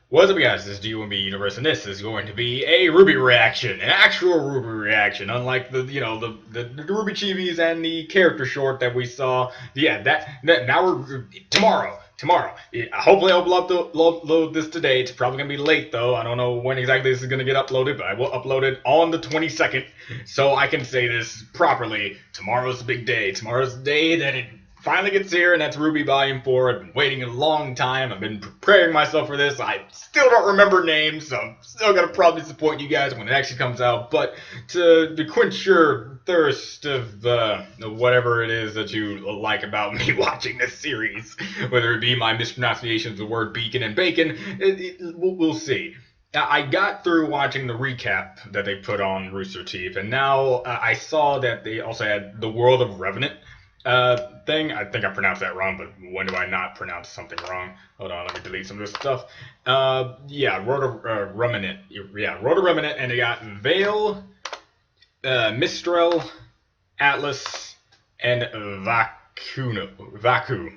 What's up, guys? This is DUMB Universe, and this is going to be a RWBY reaction, an actual RWBY reaction, unlike the RWBY chibis and the character short that we saw. Yeah, that now we're tomorrow. Yeah, hopefully, I'll upload this today. It's probably gonna be late though. I don't know when exactly this is gonna get uploaded, but I will upload it on the 22nd, so I can say this properly. Tomorrow's the big day. Tomorrow's the day that it finally gets here, and that's RWBY Volume 4. I've been waiting a long time. I've been preparing myself for this. I still don't remember names, so I'm still going to probably disappoint you guys when it actually comes out. But to quench your thirst of whatever it is that you like about me watching this series, whether it be my mispronunciations of the word beacon and bacon, we'll see. Now, I got through watching the recap that they put on Rooster Teeth, and now I saw that they also had the World of Revenant thing. I think I pronounced that wrong, but when do I not pronounce something wrong? Hold on, let me delete some of this stuff. Yeah, Remnant. Yeah, Remnant, and they got Vale, Mistral, Atlas, and Vacuo.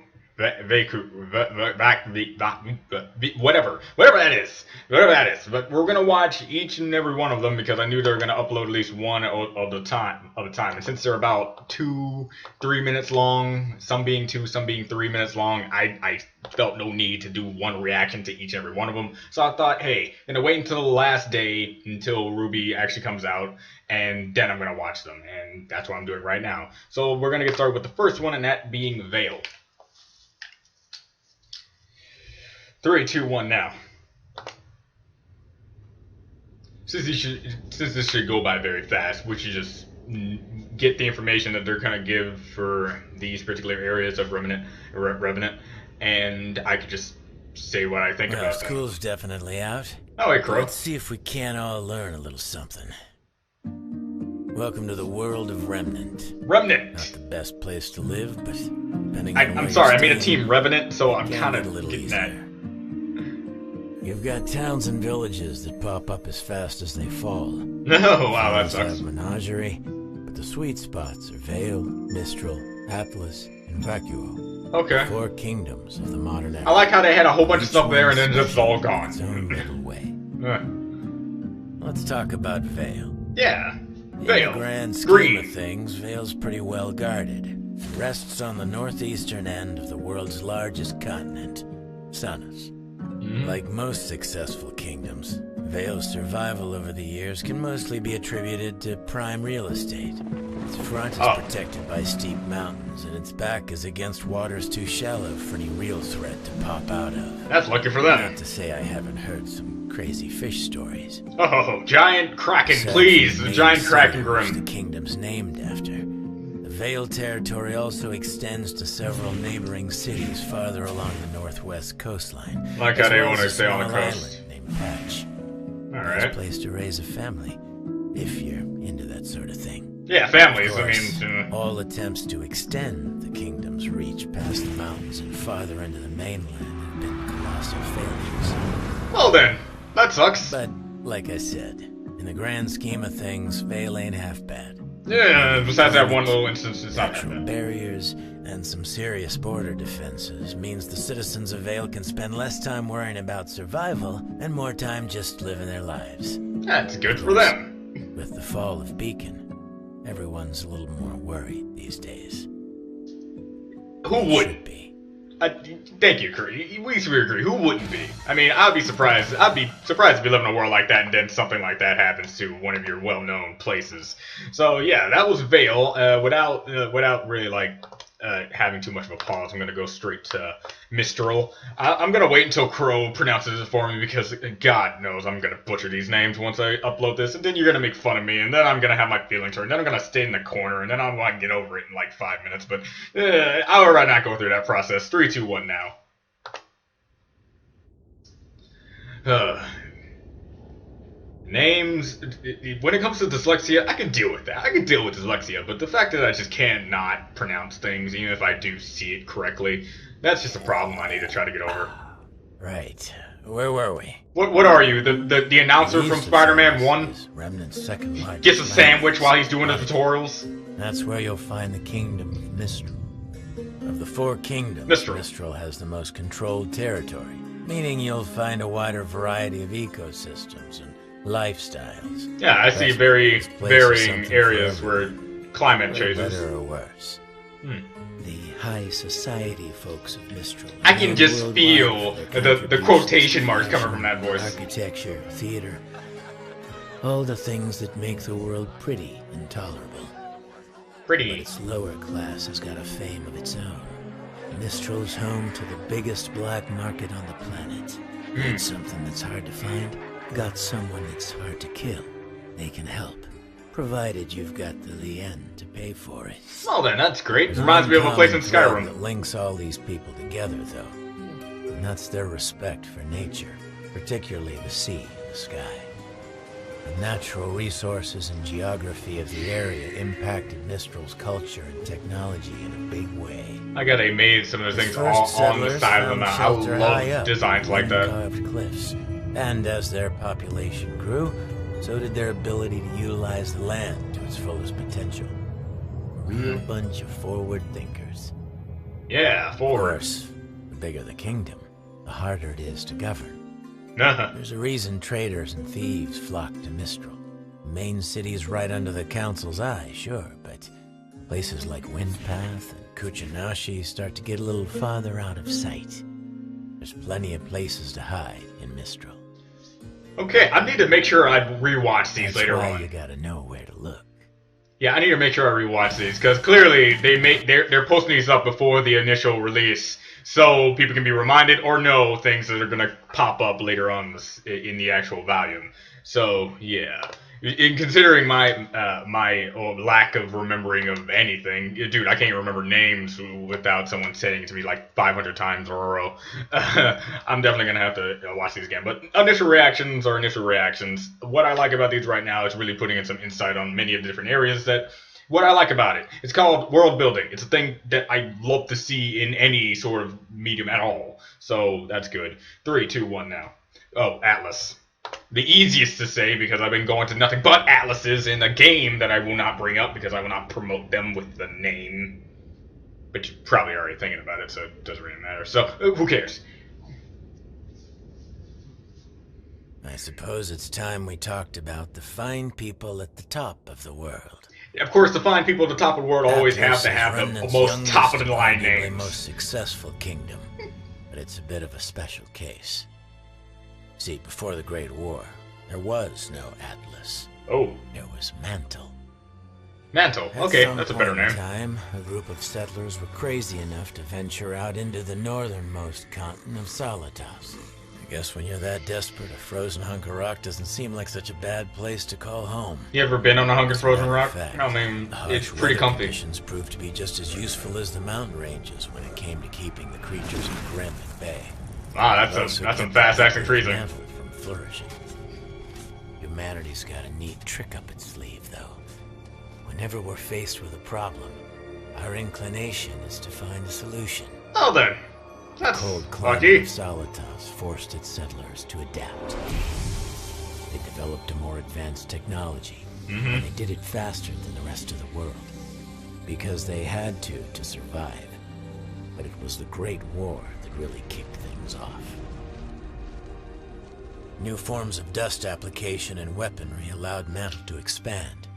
Whatever that is. But we're gonna watch each and every one of them because I knew they were gonna upload at least one of the time. And since they're about 2-3 minutes long, some being 2, some being 3 minutes long, I felt no need to do one reaction to each and every one of them. So I thought, hey, I'm gonna wait until the last day until RWBY actually comes out, and then I'm gonna watch them, and that's what I'm doing right now. So we're gonna get started with the first one, and that being Vale. 3, 2, 1, now. Since this should go by very fast, we should just get the information that they're gonna give for these particular areas of Revenant, and I could just say what I think about them. School's definitely out. Oh, hey, Crow. Let's see if we can't all learn a little something. Welcome to the world of Remnant. Remnant. Not the best place to live, but depending on I'm sorry, I made a team Revenant, so I'm kind of getting that. You've got towns and villages that pop up as fast as they fall. No, wow, that sucks. Menagerie, but the sweet spots are Vale, Mistral, Atlas, and Vacuo. Okay. 4 kingdoms of the modern era. I like how they had a whole bunch of stuff there and then just all gone. Its own little way. Let's talk about Vale. Yeah, Vale. In the grand scheme of things, Vale's pretty well guarded. It rests on the northeastern end of the world's largest continent, Sanus. Like most successful kingdoms, Vale's survival over the years can mostly be attributed to prime real estate. Its front is protected by steep mountains, and its back is against waters too shallow for any real threat to pop out of. That's lucky for them. Not to say I haven't heard some crazy fish stories. Oh, giant kraken, please! The giant kraken grim. The kingdom's named after. Vale territory also extends to several neighboring cities farther along the northwest coastline. Like how they want to stay on the coast. Named Patch. Alright. Nice place to raise a family, if you're into that sort of thing. Yeah, families, Course, I mean... all attempts to extend the kingdom's reach past the mountains and farther into the mainland have been colossal failures. Well then, that sucks. But, like I said, in the grand scheme of things, Vale ain't half bad. Yeah, besides that one little instance, it's not that bad. Barriers and some serious border defenses means the citizens of Vale can spend less time worrying about survival and more time just living their lives. That's good for them. With the fall of Beacon, everyone's a little more worried these days. Who wouldn't be? Thank you, Curry. We agree. Who wouldn't be? I mean, I'd be surprised. I'd be surprised if you live in a world like that and then something like that happens to one of your well-known places. So yeah, that was Vale. Without really like having too much of a pause, I'm gonna go straight to Mistral. I'm gonna wait until Crow pronounces it for me because God knows I'm gonna butcher these names once I upload this, and then you're gonna make fun of me, and then I'm gonna have my feelings hurt, and then I'm gonna stay in the corner, and then I'm gonna get over it in like 5 minutes. But I would rather not go through that process. 3, 2, 1, now. Names, when it comes to dyslexia, I can deal with that. I can deal with dyslexia, but the fact that I just cannot pronounce things, even if I do see it correctly, that's just a problem I need to try to get over. Right. Where were we? What are you? The announcer from Spider-Man 1? Remnant's second largest. Gets a sandwich while he's doing the tutorials? That's where you'll find the kingdom of Mistral. Of the 4 kingdoms, Mistral has the most controlled territory. meaning you'll find a wider variety of ecosystems and lifestyles. Yeah, I see very varying areas where climate changes. Better or worse. The high society folks of Mistral. I can just feel the quotation marks coming from that voice. Architecture, theater, all the things that make the world pretty and tolerable. Pretty. But its lower class has got a fame of its own. Mistral's home to the biggest black market on the planet. Need something that's hard to find? Got someone that's hard to kill. They can help, provided you've got the lien to pay for it. Oh, then that's great. Reminds me of a place in Skyrim. That links all these people together, though, and that's their respect for nature, particularly the sea and the sky. The natural resources and geography of the area impacted Mistral's culture and technology in a big way. I got they made some of those things all on the side of the mountain. I love designs like that. Carved cliffs. And as their population grew, so did their ability to utilize the land to its fullest potential. A real bunch of forward thinkers. Yeah, forward. Of course, the bigger the kingdom, the harder it is to govern. There's a reason traders and thieves flock to Mistral. The main city's right under the council's eye, sure, but places like Windpath and Kuchinashi start to get a little farther out of sight. There's plenty of places to hide in Mistral. Okay, I need to make sure I rewatch these later on. That's why you gotta know where to look. Yeah, I need to make sure I rewatch these because clearly they're posting these up before the initial release, so people can be reminded or know things that are gonna pop up later on in the actual volume. So yeah, in considering my lack of remembering of anything, dude, I can't remember names without someone saying it to me like 500 times in a row. I'm definitely gonna have to watch these again. But initial reactions are initial reactions. What I like about these right now is really putting in some insight on many of the different areas that. What I like about it, it's called world building. It's a thing that I love to see in any sort of medium at all. So that's good. 3, 2, 1 now. Oh, Atlas. The easiest to say because I've been going to nothing but Atlases in a game that I will not bring up because I will not promote them with the name. But you're probably already thinking about it, so it doesn't really matter. So, who cares? I suppose it's time we talked about the fine people at the top of the world. Of course, the fine people at the top of the world always have to have the most top-of-the-line names. The most successful kingdom, but it's a bit of a special case. See, before the Great War, there was no Atlas. Oh. There was Mantle. Mantle. Okay, that's a better name. At some point in time, a group of settlers were crazy enough to venture out into the northernmost continent of Solitas. I guess when you're that desperate, a frozen hunk of rock doesn't seem like such a bad place to call home. You ever been on a hunk of frozen rock? I mean, it's pretty comfy. Conditions proved to be just as useful as the mountain ranges when it came to keeping the creatures of Grim at bay. Wow, that's some fast-acting treason. From flourishing. Humanity's got a neat trick up its sleeve, though. Whenever we're faced with a problem, our inclination is to find a solution. Oh, then. That's cold climate of Solitas forced its settlers to adapt. They developed a more advanced technology, and they did it faster than the rest of the world. Because they had to survive. But it was the Great War that really kicked things off. New forms of dust application and weaponry allowed Mantle to expand.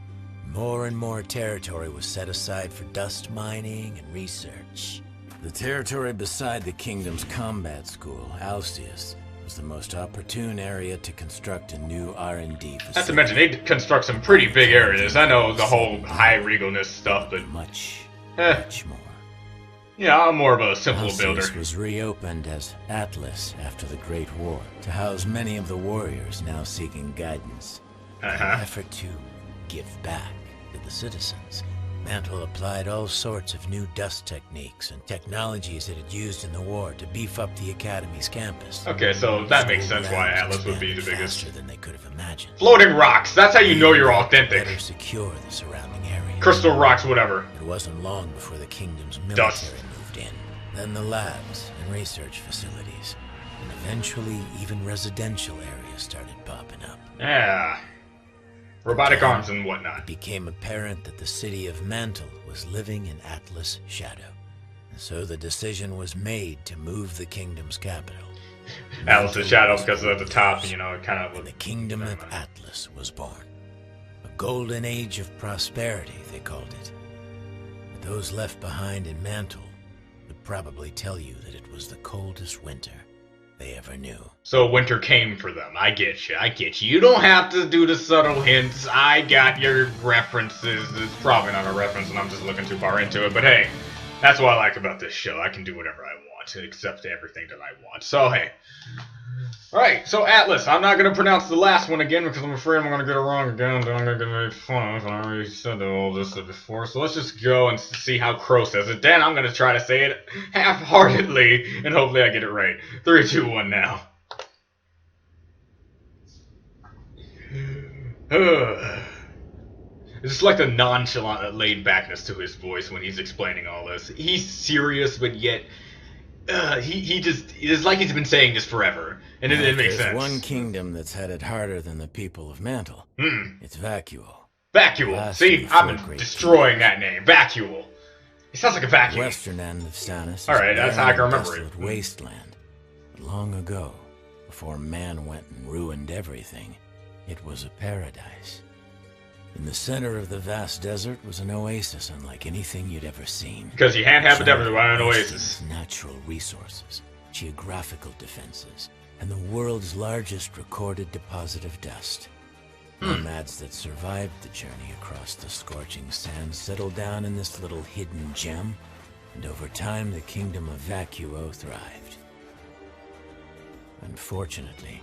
More and more territory was set aside for dust mining and research. The territory beside the kingdom's combat school, Alcius, was the most opportune area to construct a new R&D facility. Not to mention, they construct some pretty big areas. I know the whole high regalness stuff, but much more. Yeah, I'm more of a simple builder. Alcius was reopened as Atlas after the Great War to house many of the warriors now seeking guidance. In an effort to give back to the citizens, Mantle applied all sorts of new dust techniques and technologies it had used in the war to beef up the Academy's campus. Okay, so that makes sense why Atlas would be the biggest. Faster than they could have imagined. Floating rocks, that's how you know you're authentic. Better secure the surrounding area. Crystal rocks, whatever. It wasn't long before the kingdom's military moved in. Then the labs and research facilities, and eventually even residential areas started popping up. Yeah. Robotic arms and whatnot. It became apparent that the city of Mantle was living in Atlas' shadow. And so the decision was made to move the kingdom's capital. Atlas's shadow because at the top, you know, it kind of... The kingdom of Atlas was born. A golden age of prosperity, they called it. But those left behind in Mantle would probably tell you that it was the coldest winter they ever knew. So winter came for them. I get you. I get you. You don't have to do the subtle hints. I got your references. It's probably not a reference and I'm just looking too far into it. But hey, that's what I like about this show. I can do whatever I want to accept everything that I want. So hey. Alright, so Atlas. I'm not going to pronounce the last one again because I'm afraid I'm going to get it wrong again. Then I'm going to get made fun of. I already said all this before. So let's just go and see how Crow says it. Then I'm going to try to say it half-heartedly and hopefully I get it right. 3, 2, 1 now. It's just like the nonchalant laid backness to his voice when he's explaining all this. He's serious, but yet it's like he's been saying this forever, and it makes sense. There's one kingdom that's had it harder than the people of Mantle. It's Vacuo. Vacuo. See, I've been destroying that name. Vacuo. It sounds like a vacuum. The western end of Sanus. Alright, that's how I can remember it. Wasteland. But long ago, before man went and ruined everything, it was a paradise. In the center of the vast desert was an oasis unlike anything you'd ever seen. Because you can't have a desert without an oasis. Natural resources, geographical defenses, and the world's largest recorded deposit of dust. Nomads that survived the journey across the scorching sands settled down in this little hidden gem, and over time the kingdom of Vacuo thrived. Unfortunately,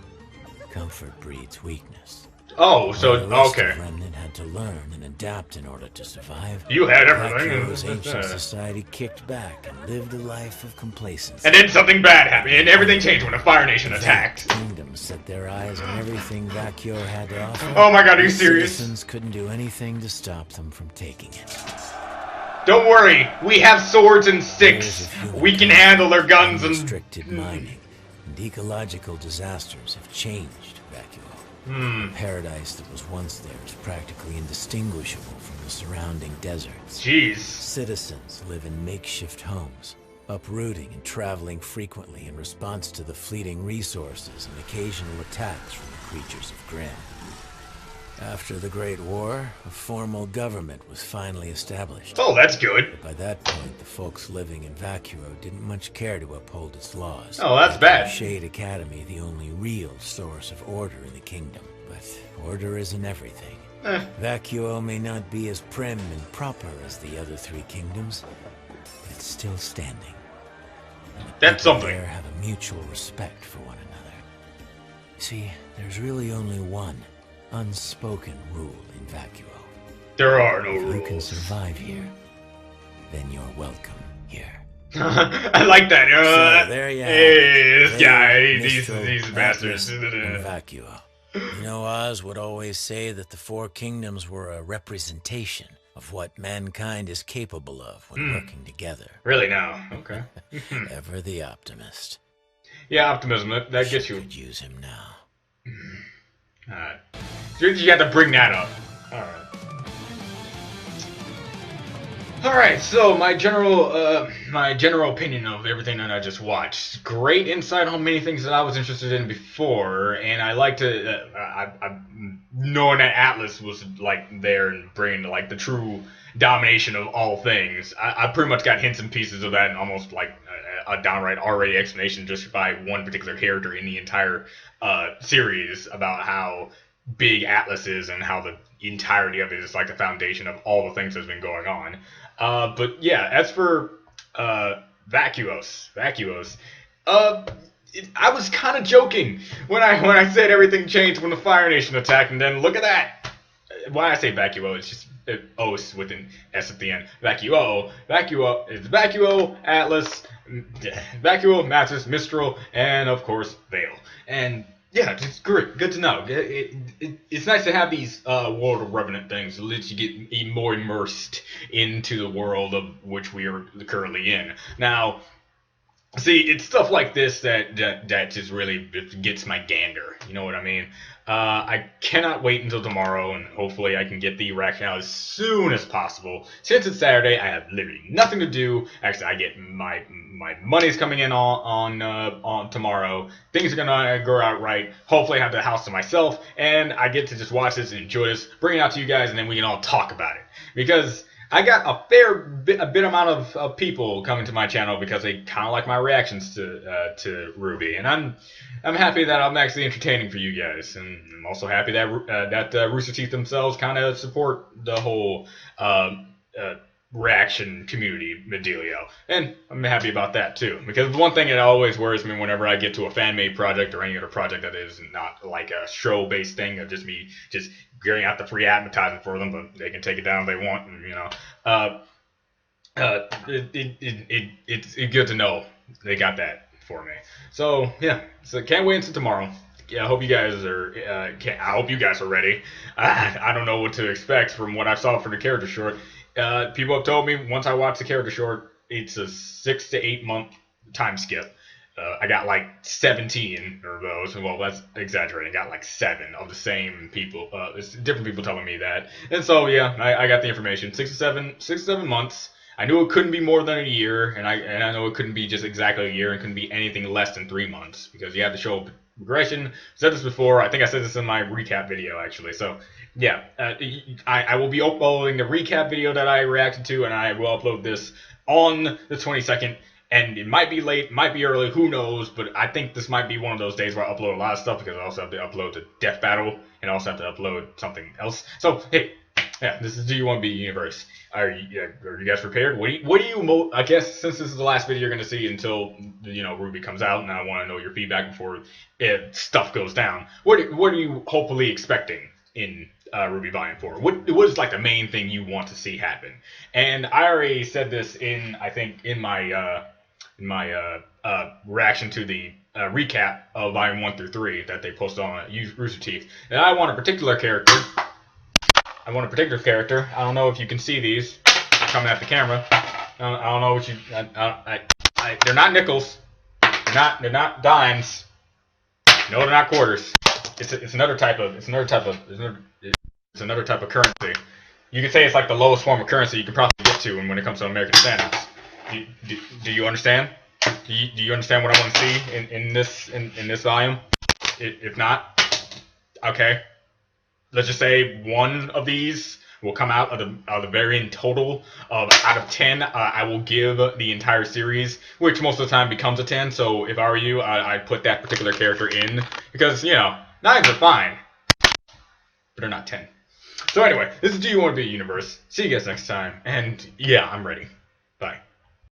comfort breeds weakness. Oh, so, okay. Remnant had to learn and adapt in order to survive. You had everything. Vacuo's ancient society kicked back and lived a life of complacency. And then something bad happened, and everything changed when the Fire Nation attacked. Kingdoms set their eyes on everything Vacuo had to offer. Oh my god, are you serious? Citizens couldn't do anything to stop them from taking it. Don't worry, we have swords and sticks. We can handle their guns and... Restricted mining and ecological disasters have changed Vacuo. The paradise that was once there is practically indistinguishable from the surrounding deserts. Jeez. Citizens live in makeshift homes, uprooting and traveling frequently in response to the fleeting resources and occasional attacks from the creatures of Grimm. After the Great War, a formal government was finally established. Oh, that's good. But by that point, the folks living in Vacuo didn't much care to uphold its laws. Oh, that's bad. Shade Academy, the only real source of order in the kingdom. But order isn't everything. Vacuo may not be as prim and proper as the other 3 kingdoms, but it's still standing. And the that's people something. There have a mutual respect for one another. See, there's really only one unspoken rule in Vacuo. There are no If rules. you can survive here, then you're welcome here. I like that. So there you have hey, it. this guy, Mistral, these bastards. and Vacuo. You know, Oz would always say that the 4 kingdoms were a representation of what mankind is capable of when working together. Really now? Okay. Ever the optimist. Yeah, optimism. That gets you. Could use him now. Alright. You had to bring that up. Alright. Alright, so my general opinion of everything that I just watched. Great insight on many things that I was interested in before, and I like to, knowing that Atlas was, like, there and bringing, like, the true domination of all things. I pretty much got hints and pieces of that and almost, like, a downright R-rated explanation just by one particular character in the entire series about how big Atlas is and how the entirety of it is like the foundation of all the things that's been going on. But yeah, as for Vacuos, I was kind of joking when I said everything changed when the Fire Nation attacked, and then look at that. When I say Vacuo, it's just Os with an S at the end. Vacuo, it's Vacuo, Atlas, Vacuo, Matus, Mistral, and of course Vale. And yeah, it's great. Good to know. It's nice to have these World of Remnant things that let you get more immersed into the world of which we are currently in. Now, See, it's stuff like this that just really gets my gander. You know what I mean? I cannot wait until tomorrow, and hopefully I can get the reaction out as soon as possible. Since it's Saturday, I have literally nothing to do. Actually, I get my money's coming in on tomorrow. Things are gonna go out right. Hopefully, I have the house to myself, and I get to just watch this and enjoy this, bring it out to you guys, and then we can all talk about it. Because I got a bit amount of people coming to my channel because they kind of like my reactions to RWBY, and I'm happy that I'm actually entertaining for you guys, and I'm also happy that Rooster Teeth themselves kind of support the whole reaction community dealio, and I'm happy about that too. Because one thing that always worries me whenever I get to a fan made project or any other project that is not like a show based thing of just me just getting out the free advertising for them, but they can take it down if they want, and, you know. It's good to know they got that for me. So yeah, so can't wait until tomorrow. Yeah, I hope you guys are. I hope you guys are ready. I don't know what to expect from what I saw for the character short. People have told me once I watch the character short, it's a 6 to 8 month time skip. I got like 17 of those. Well, that's exaggerating. I got like 7 of the same people. It's different people telling me that. And so yeah, I got the information. 6 to 7 months. I knew it couldn't be more than a year, and I know it couldn't be just exactly a year. It couldn't be anything less than 3 months because you have to show progression. I said this before. I think I said this in my recap video actually. So yeah, I will be uploading the recap video that I reacted to, and I will upload this on the 22nd. And it might be late, might be early, who knows, but I think this might be one of those days where I upload a lot of stuff because I also have to upload the Death Battle and I also have to upload something else. So, hey, yeah, this is Do You Want to Be Universe. Are you guys prepared? What do you I guess since this is the last video you're going to see until, you know, RWBY comes out, and I want to know your feedback before stuff goes down. What are you hopefully expecting in RWBY Volume 4? What is like the main thing you want to see happen? And I already said this in, I think, in my reaction to the recap of Volume 1 through 3 that they posted on Rooster Teeth. And I want a particular character. I don't know if you can see these coming at the camera. I don't know what you. They're not nickels. They're not dimes. No, they're not quarters. It's another type of currency. You could say it's like the lowest form of currency you can probably get to when it comes to American standards. Do you understand? Do you understand what I want to see in this volume? If not, okay. Let's just say one of these will come out of the varying total of out of 10. I will give the entire series, which most of the time becomes a 10. So if I were you, I'd put that particular character in because, you know, 9s are fine, but they're not 10. So anyway, this is Do You Want to Be Universe. See you guys next time, and yeah, I'm ready.